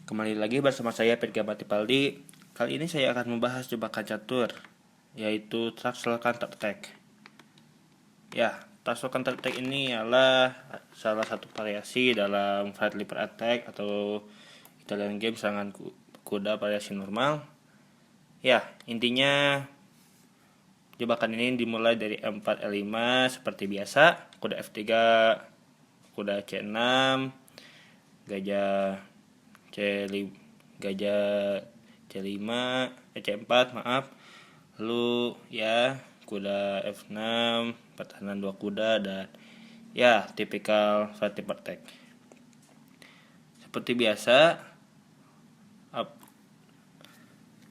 Kembali lagi bersama saya Pirga Batipaldi. Kali ini saya akan membahas jebakan catur, yaitu Truxel Counter Attack. Ya, Truxel Counter Attack ini adalah salah satu variasi dalam Flight Leaper Attack atau Italian game serangan kuda variasi normal. Ya, intinya jebakan ini dimulai dari E4 E5 seperti biasa, kuda F3, kuda C6, gajah C5, gajah C5, C4 maaf. Lalu ya kuda F6, pertahanan 2 kuda, dan ya tipikal Flight Leaper Attack. Seperti biasa,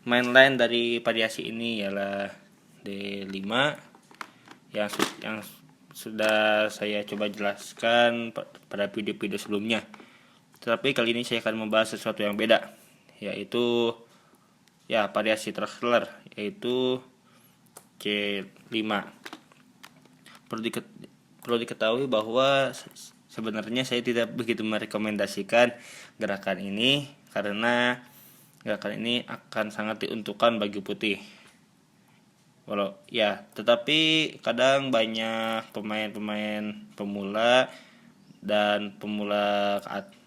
main line dari variasi ini ialah D5 yang sudah saya coba jelaskan pada video-video sebelumnya. Tetapi kali ini saya akan membahas sesuatu yang beda, yaitu ya variasi Truxler, yaitu C5. Perlu diketahui bahwa sebenarnya saya tidak begitu merekomendasikan gerakan ini karena gerakan ini akan sangat diuntukkan bagi putih. Tetapi kadang banyak pemain-pemain pemula dan pemula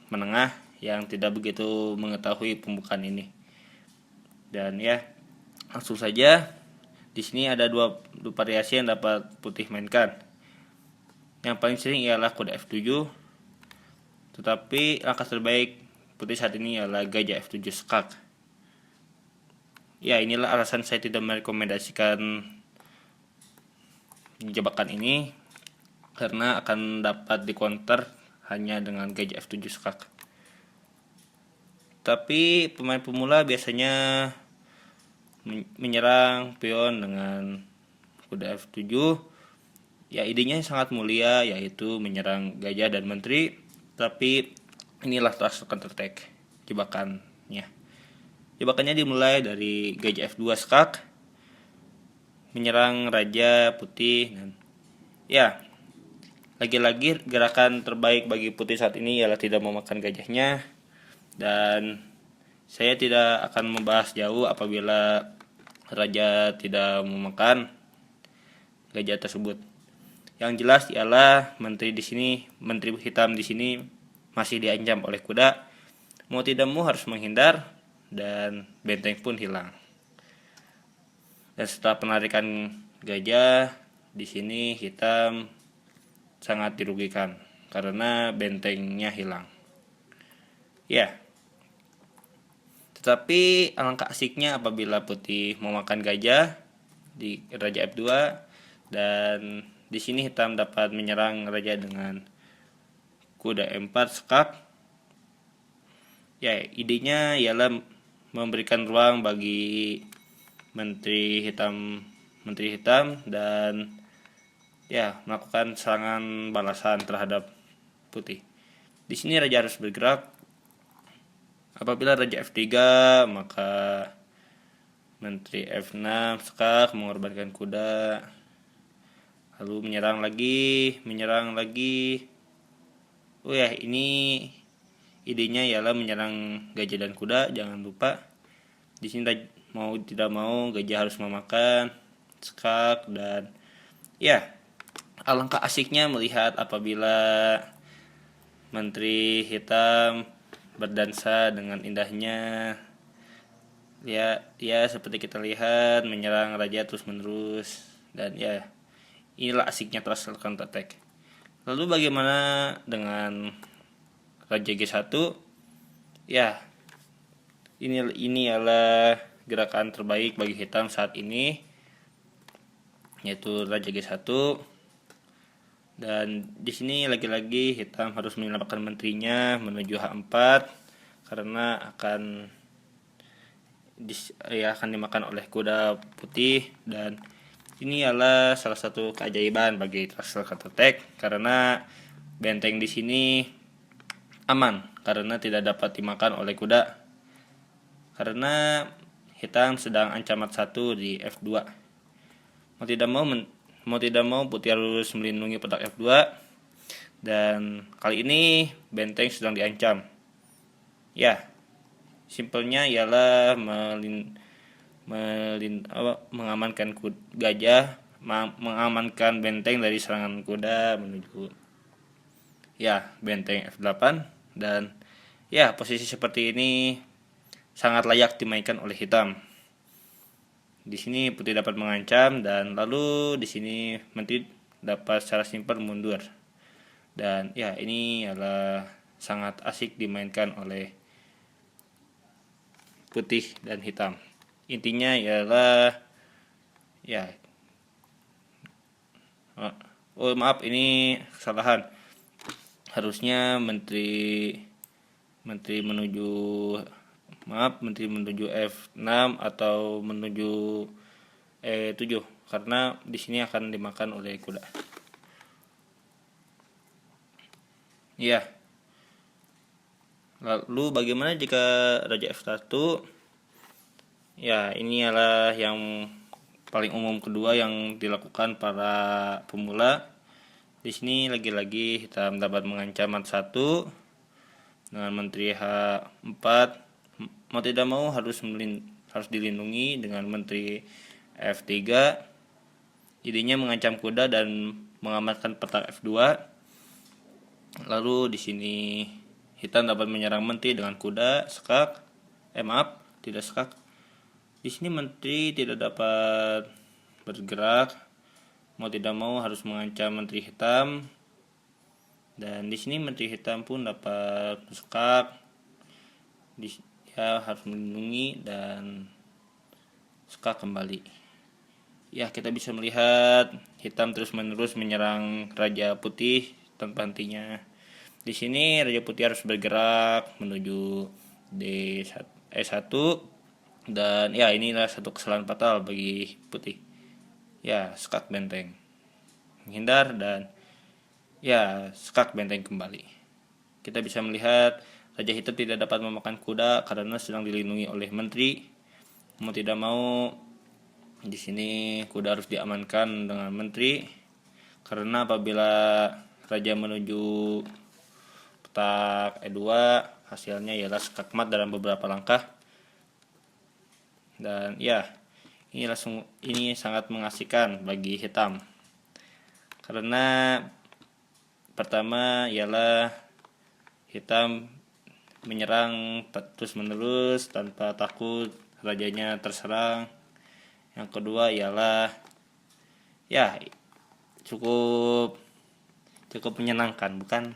menengah yang tidak begitu mengetahui pembukaan ini. Dan ya, langsung saja. Di sini ada dua variasi yang dapat putih mainkan. Yang paling sering ialah kuda F7. Tetapi langkah terbaik putih saat ini ialah gajah F7 skak. Ya, inilah alasan saya tidak merekomendasikan jebakan ini karena akan dapat dikonter hanya dengan gajah F7 skak. Tapi pemain pemula biasanya menyerang pion dengan kuda F7. Ya, idenya sangat mulia, yaitu menyerang gajah dan menteri. Tapi inilah Truxel Counter Attack jebakannya. Jebakannya dimulai dari gajah F2 skak, menyerang raja putih, dan ya, lagi-lagi gerakan terbaik bagi putih saat ini ialah tidak memakan gajahnya. Dan saya tidak akan membahas jauh apabila raja tidak memakan gajah tersebut. Yang jelas ialah menteri hitam di sini masih diancam oleh kuda. Mau tidak mau harus menghindar dan benteng pun hilang. Dan setelah penarikan gajah, di sini hitam sangat dirugikan karena bentengnya hilang. Ya. Tetapi alangkah asiknya apabila putih memakan gajah di raja F2 dan di sini hitam dapat menyerang raja dengan kuda M4 skak. Ya, idenya ialah memberikan ruang bagi menteri hitam dan ya melakukan serangan balasan terhadap putih. Di sini raja harus bergerak. Apabila raja F3, maka menteri F6 skak mengorbankan kuda. Lalu menyerang lagi. Ini idenya ialah menyerang gajah dan kuda, jangan lupa. Di sini mau tidak mau gajah harus memakan skak, dan ya, alangkah asiknya melihat apabila menteri hitam berdansa dengan indahnya. Ya seperti kita lihat menyerang raja terus menerus, dan ya inilah asiknya Truxel Counter Attack. Lalu bagaimana dengan raja G1? Ya, ini adalah gerakan terbaik bagi hitam saat ini, yaitu raja G1. Dan di sini lagi-lagi hitam harus menyelamatkan menterinya menuju H4 karena akan dimakan oleh kuda putih. Dan ini adalah salah satu keajaiban bagi Truxel Counter Attack karena benteng di sini aman karena tidak dapat dimakan oleh kuda. Karena hitam sedang ancaman 1 di F2. Mau tidak mau putih harus melindungi petak F2. Dan kali ini benteng sedang diancam. Ya, simpelnya ialah mengamankan gajah, mengamankan benteng dari serangan kuda menuju benteng F8. Dan posisi seperti ini sangat layak dimainkan oleh hitam. Di sini putih dapat mengancam, dan lalu di sini menteri dapat secara simpel mundur. Dan ini adalah sangat asik dimainkan oleh putih dan hitam. Intinya ialah maaf, ini kesalahan. Harusnya menteri menuju F6 atau menuju E7, karena di sini akan dimakan oleh kuda. Lalu bagaimana jika Raja F1? Ini adalah yang paling umum kedua yang dilakukan para pemula. Di sini lagi-lagi hitam dapat mengancam mat1 dengan menteri H4. Mau tidak mau harus dilindungi dengan menteri F3. Idenya mengancam kuda dan mengamankan petak F2. Lalu di sini hitam dapat menyerang menteri dengan kuda skak. Tidak skak. Di sini menteri tidak dapat bergerak. Mau tidak mau harus mengancam menteri hitam. Dan di sini menteri hitam pun dapat skak. Harus melindungi dan skak kembali. Kita bisa melihat hitam terus-menerus menyerang Raja Putih tanpa hentinya. Di sini Raja Putih harus bergerak menuju E1. Dan inilah satu kesalahan fatal bagi putih. Skak benteng menghindar, dan skak benteng kembali. Kita bisa melihat Raja Hitam tidak dapat memakan kuda karena sedang dilindungi oleh menteri. Mau tidak mau di sini kuda harus diamankan dengan menteri, karena apabila raja menuju petak E2 hasilnya ialah skak mat dalam beberapa langkah. Dan ini sangat mengasihkan bagi hitam, karena pertama ialah hitam menyerang terus menerus tanpa takut rajanya terserang. Yang kedua ialah cukup menyenangkan, bukan?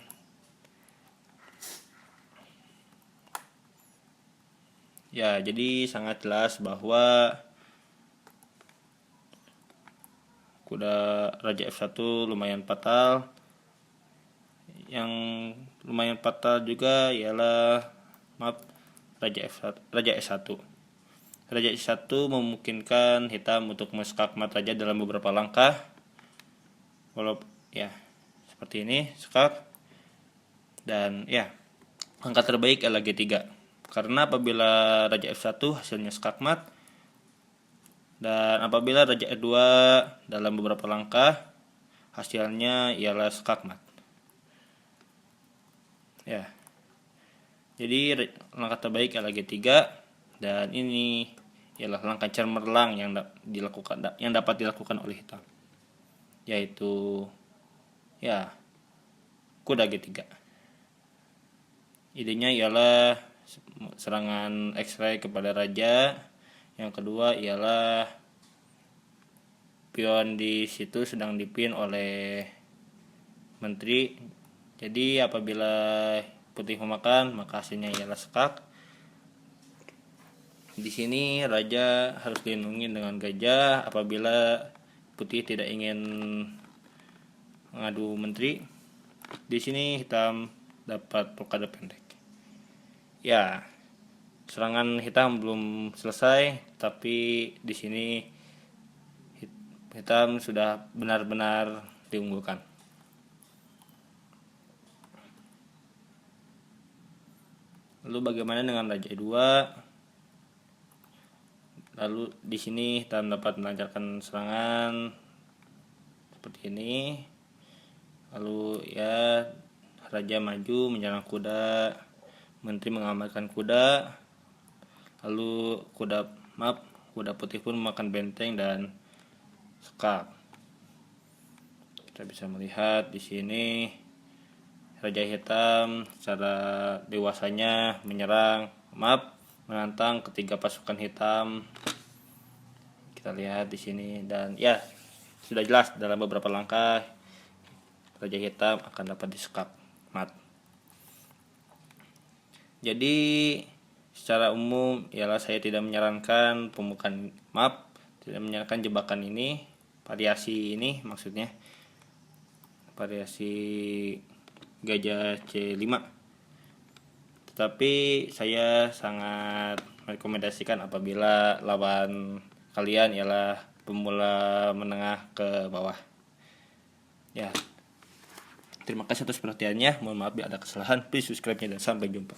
Jadi sangat jelas bahwa kuda Raja F1 lumayan fatal. Yang lumayan fatal juga ialah Raja S1. Raja S1 memungkinkan hitam untuk men-skak mat raja dalam beberapa langkah. Seperti ini, skak. Dan langkah terbaik adalah G3. Karena apabila Raja F1 hasilnya skak mat, dan apabila Raja E2 dalam beberapa langkah hasilnya ialah skak mat. Jadi langkah terbaik adalah G3, dan ini ialah langkah cemerlang yang dapat dilakukan oleh hitam, yaitu kuda G3. Idenya ialah serangan X-ray kepada raja. Yang kedua ialah pion di situ sedang dipin oleh menteri. Jadi apabila putih memakan, maka hasilnya ialah skak. Di sini raja harus dilindungi dengan gajah apabila putih tidak ingin mengadu menteri. Di sini hitam dapat blokade pendek. Serangan hitam belum selesai, tapi di sini hitam sudah benar-benar diunggulkan. Lalu bagaimana dengan Raja E2? Lalu di sini hitam dapat melancarkan serangan seperti ini. Lalu raja maju menyerang kuda, menteri mengamankan kuda. Lalu kuda putih pun memakan benteng dan skak. Kita bisa melihat di sini Raja Hitam secara dewasanya menantang ketiga pasukan hitam. Kita lihat di sini, dan ya sudah jelas dalam beberapa langkah Raja Hitam akan dapat disekap mat. Jadi secara umum ialah saya tidak menyarankan tidak menyarankan jebakan ini, variasi ini maksudnya, variasi gajah C5. Tetapi saya sangat merekomendasikan apabila lawan kalian ialah pemula menengah ke bawah. Ya, terima kasih atas perhatiannya. Mohon maaf bila ada kesalahan. Please subscribe-nya dan sampai jumpa.